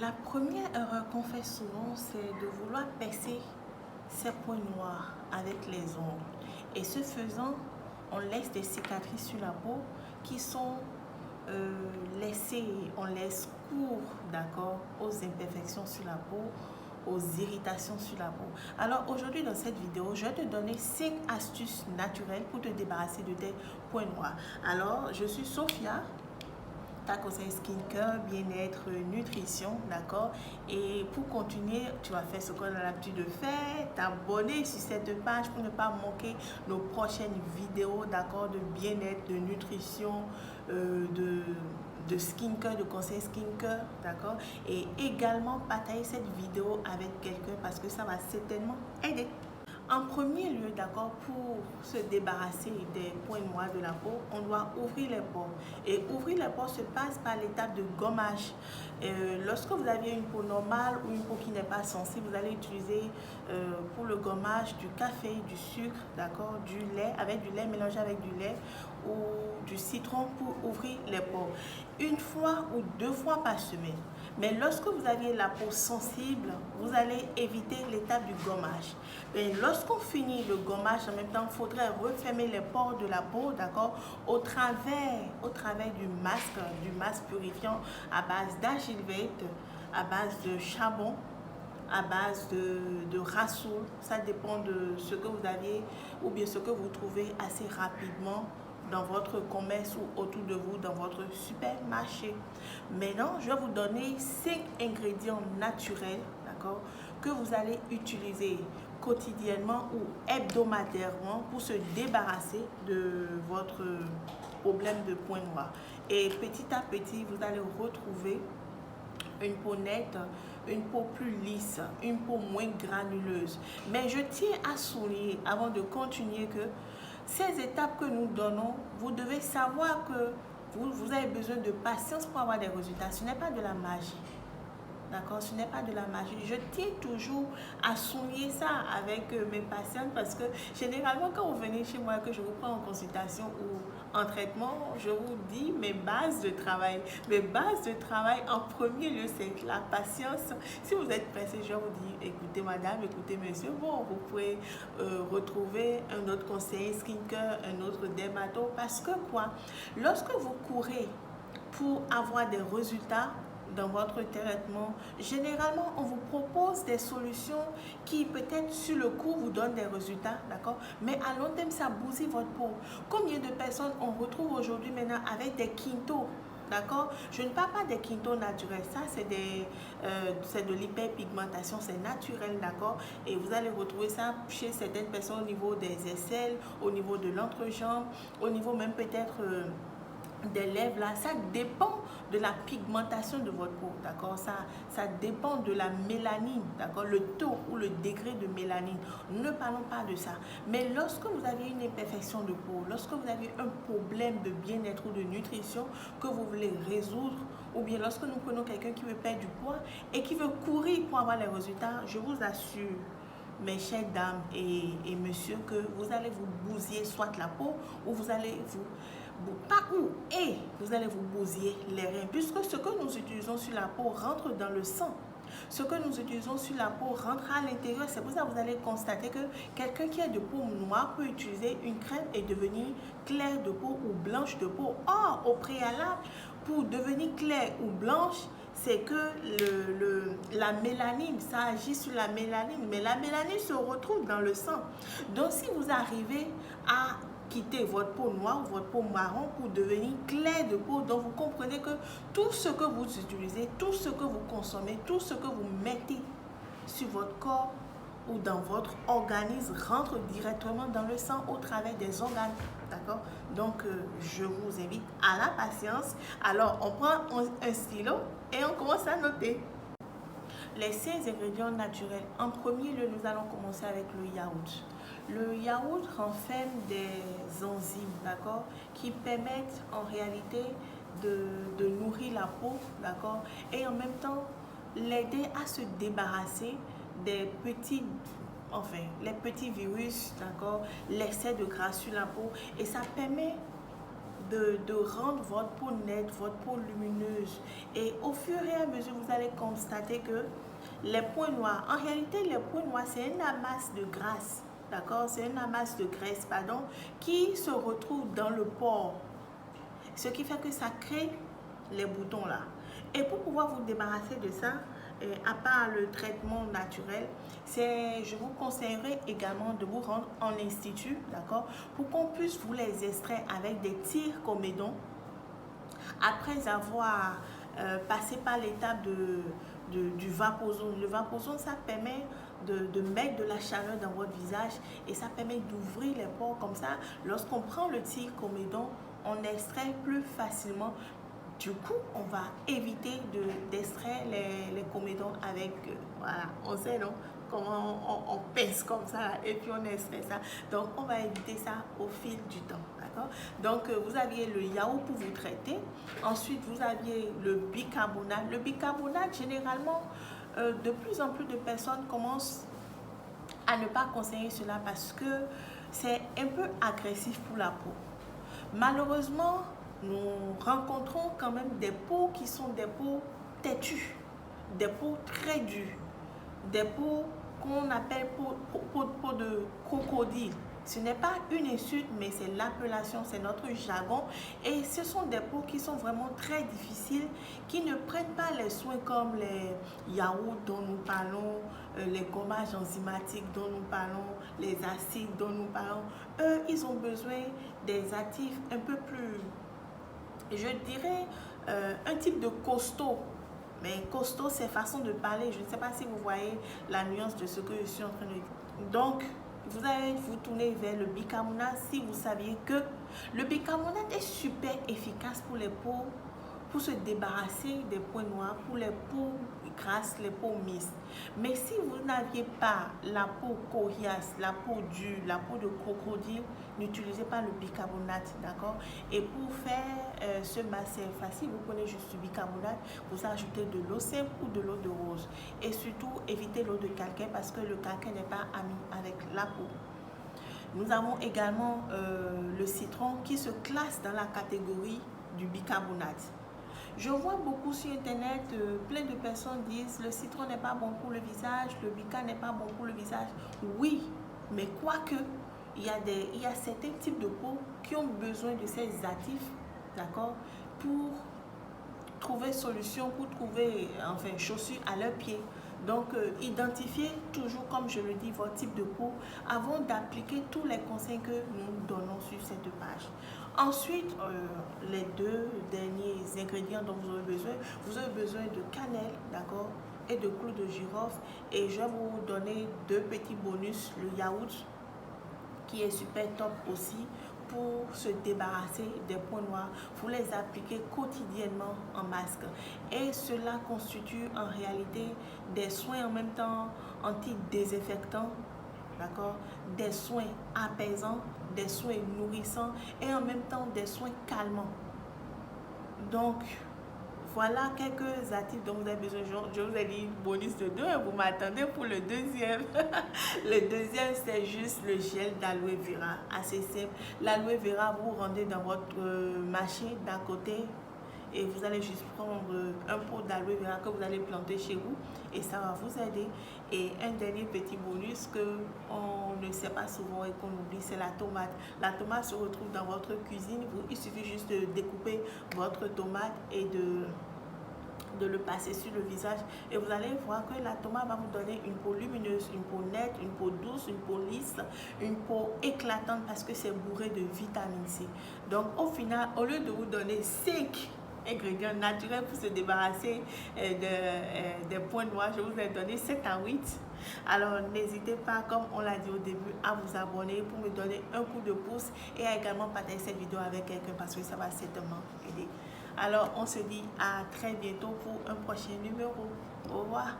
La première erreur qu'on fait souvent, c'est de vouloir percer ces points noirs avec les ongles. Et ce faisant, on laisse des cicatrices sur la peau qui sont laissées, on laisse cours, d'accord, aux imperfections sur la peau, aux irritations sur la peau. Alors aujourd'hui dans cette vidéo, je vais te donner 5 astuces naturelles pour te débarrasser de tes points noirs. Alors, je suis Sophia, ta conseil skincare, bien-être, nutrition, d'accord? Et pour continuer, tu vas faire ce qu'on a l'habitude de faire, t'abonner sur cette page pour ne pas manquer nos prochaines vidéos, d'accord? De bien-être, de nutrition, de skincare, de conseils skincare, d'accord? Et également partager cette vidéo avec quelqu'un parce que ça va certainement aider. En premier lieu, d'accord, pour se débarrasser des points noirs de la peau, on doit ouvrir les pores. Et ouvrir les pores se passe par l'étape de gommage. Lorsque vous avez une peau normale ou une peau qui n'est pas sensible, vous allez utiliser pour le gommage du café, du sucre, d'accord, du lait, avec du lait mélangé avec du lait ou du citron pour ouvrir les pores. Une fois ou 2 fois par semaine. Mais lorsque vous avez la peau sensible, vous allez éviter l'étape du gommage. Et lorsqu'on finit le gommage, en même temps, il faudrait refermer les pores de la peau, d'accord, au travers du masque purifiant à base d'argile verte, à base de charbon, à base de rassoul. Ça dépend de ce que vous avez ou bien ce que vous trouvez assez rapidement dans votre commerce ou autour de vous dans votre supermarché. Maintenant, je vais vous donner 5 ingrédients naturels, d'accord, que vous allez utiliser quotidiennement ou hebdomadairement pour se débarrasser de votre problème de points noirs. Et petit à petit, vous allez retrouver une peau nette, une peau plus lisse, une peau moins granuleuse. Mais je tiens à souligner, avant de continuer, que ces étapes que nous donnons, vous devez savoir que vous avez besoin de patience pour avoir des résultats. Ce n'est pas de la magie. D'accord, ce n'est pas de la magie. Je tiens toujours à souligner ça avec mes patientes parce que généralement quand vous venez chez moi, que je vous prends en consultation ou en traitement, je vous dis mes bases de travail. Mes bases de travail en premier lieu, c'est la patience. Si vous êtes pressé, je vous dis, écoutez madame, écoutez monsieur, bon, vous pouvez retrouver un autre conseiller skincare, un autre dermato parce que quoi, lorsque vous courez pour avoir des résultats dans votre traitement, généralement on vous propose des solutions qui peut-être sur le coup vous donnent des résultats, d'accord, mais à long terme ça bousille votre peau. Combien de personnes on retrouve aujourd'hui maintenant avec des quintos? D'accord, je ne parle pas des quintos naturels, ça c'est de l'hyperpigmentation, c'est naturel, d'accord, et vous allez retrouver ça chez certaines personnes au niveau des aisselles, au niveau de l'entrejambe, au niveau même peut-être des lèvres là, ça dépend de la pigmentation de votre peau, d'accord, ça dépend de la mélanine, d'accord, le taux ou le degré de mélanine, ne parlons pas de ça. Mais lorsque vous avez une imperfection de peau, lorsque vous avez un problème de bien-être ou de nutrition que vous voulez résoudre, ou bien lorsque nous prenons quelqu'un qui veut perdre du poids et qui veut courir pour avoir les résultats, je vous assure, mes chères dames et messieurs, que vous allez vous bousiller soit la peau ou vous allez vous allez vous bousiller les reins, puisque ce que nous utilisons sur la peau rentre dans le sang. Ce que nous utilisons sur la peau rentre à l'intérieur. C'est pour ça que vous allez constater que quelqu'un qui a de peau noire peut utiliser une crème et devenir clair de peau ou blanche de peau. Or, au préalable, pour devenir claire ou blanche, c'est que la mélanine, ça agit sur la mélanine, mais la mélanine se retrouve dans le sang. Donc, si vous arrivez à quitter votre peau noire ou votre peau marron pour devenir clair de peau, donc vous comprenez que tout ce que vous utilisez, tout ce que vous consommez, tout ce que vous mettez sur votre corps ou dans votre organisme rentre directement dans le sang au travers des organes, d'accord. Donc je vous invite à la patience. Alors on prend un stylo et on commence à noter les 5 ingrédients naturels. En premier lieu, nous allons commencer avec le yaourt. Le yaourt renferme des enzymes, d'accord, qui permettent en réalité de nourrir la peau, d'accord, et en même temps l'aider à se débarrasser des les petits virus, d'accord, l'excès de gras sur la peau, et ça permet de rendre votre peau nette, votre peau lumineuse. Et au fur et à mesure, vous allez constater que les points noirs, en réalité, les points noirs, c'est une amasse de graisse, d'accord? C'est une amasse de graisse, pardon, qui se retrouve dans le pore. Ce qui fait que ça crée les boutons là. Et pour pouvoir vous débarrasser de ça, à part le traitement naturel, je vous conseillerais également de vous rendre en institut, d'accord, pour qu'on puisse vous les extraire avec des tirs comédons après avoir passé par l'étape du vapozone. Le vapozone, ça permet de mettre de la chaleur dans votre visage et ça permet d'ouvrir les pores. Comme ça, lorsqu'on prend le tir comédon, on extrait plus facilement. Du coup, on va éviter d'extraire les comédons avec, voilà, on sait non, comment on pince comme ça et puis on extrait ça. Donc, on va éviter ça au fil du temps, d'accord? Donc, vous aviez le yaourt pour vous traiter. Ensuite, vous aviez le bicarbonate. Le bicarbonate, généralement, de plus en plus de personnes commencent à ne pas conseiller cela parce que c'est un peu agressif pour la peau. Malheureusement, nous rencontrons quand même des peaux qui sont des peaux têtues, des peaux très dures, des peaux qu'on appelle peau de crocodile. Ce n'est pas une insulte, mais c'est l'appellation, c'est notre jargon. Et ce sont des peaux qui sont vraiment très difficiles, qui ne prennent pas les soins comme les yaourts dont nous parlons, les gommages enzymatiques dont nous parlons, les acides dont nous parlons. Eux, ils ont besoin des actifs un peu plus, je dirais, un type de costaud. Mais costaud, c'est façon de parler. Je ne sais pas si vous voyez la nuance de ce que je suis en train de dire. Donc, vous allez vous tourner vers le bicarbonate si vous saviez que le bicarbonate est super efficace pour les peaux, pour se débarrasser des points noirs, pour les peaux grasses, les peaux minces. Mais si vous n'aviez pas la peau coriace, la peau dure, la peau de crocodile, n'utilisez pas le bicarbonate, d'accord? Et pour faire ce masser facile, vous prenez juste du bicarbonate, vous ajoutez de l'eau simple ou de l'eau de rose. Et surtout, évitez l'eau de calcaire parce que le calcaire n'est pas ami avec la peau. Nous avons également le citron qui se classe dans la catégorie du bicarbonate. Je vois beaucoup sur internet, plein de personnes disent le citron n'est pas bon pour le visage, le bica n'est pas bon pour le visage. Oui, mais quoique, il y a certains types de peau qui ont besoin de ces actifs, d'accord, pour trouver solution, pour trouver, enfin, chaussures à leurs pieds. Donc, identifiez toujours, comme je le dis, votre type de peau avant d'appliquer tous les conseils que nous donnons sur cette page. Ensuite, les deux derniers ingrédients dont vous aurez besoin de cannelle, d'accord, et de clous de girofle. Et je vais vous donner deux petits bonus, le yaourt, qui est super top aussi pour se débarrasser des points noirs. Vous les appliquez quotidiennement en masque. Et cela constitue en réalité des soins en même temps anti-désinfectants, d'accord, des soins apaisants, des soins nourrissants et en même temps des soins calmants. Donc, voilà quelques actifs dont vous avez besoin. Je vous ai dit bonus de 2 et vous m'attendez pour le deuxième. Le deuxième, c'est juste le gel d'aloe vera. Assez simple. L'aloe vera, vous rendez dans votre machine d'à côté et vous allez juste prendre un pot d'aloe vera que vous allez planter chez vous et ça va vous aider. Et un dernier petit bonus que on ne sait pas souvent et qu'on oublie, c'est la tomate. La tomate se retrouve dans votre cuisine. Il suffit juste de découper votre tomate et de le passer sur le visage et vous allez voir que la tomate va vous donner une peau lumineuse, une peau nette, une peau douce, une peau lisse, une peau éclatante parce que c'est bourré de vitamine C. Donc au final, au lieu de vous donner 5 ingrédients naturels pour se débarrasser des points noirs, je vous ai donné 7 à 8. Alors n'hésitez pas, comme on l'a dit au début, à vous abonner pour me donner un coup de pouce et à également partager cette vidéo avec quelqu'un parce que ça va certainement aider. Alors on se dit à très bientôt pour un prochain numéro. Au revoir.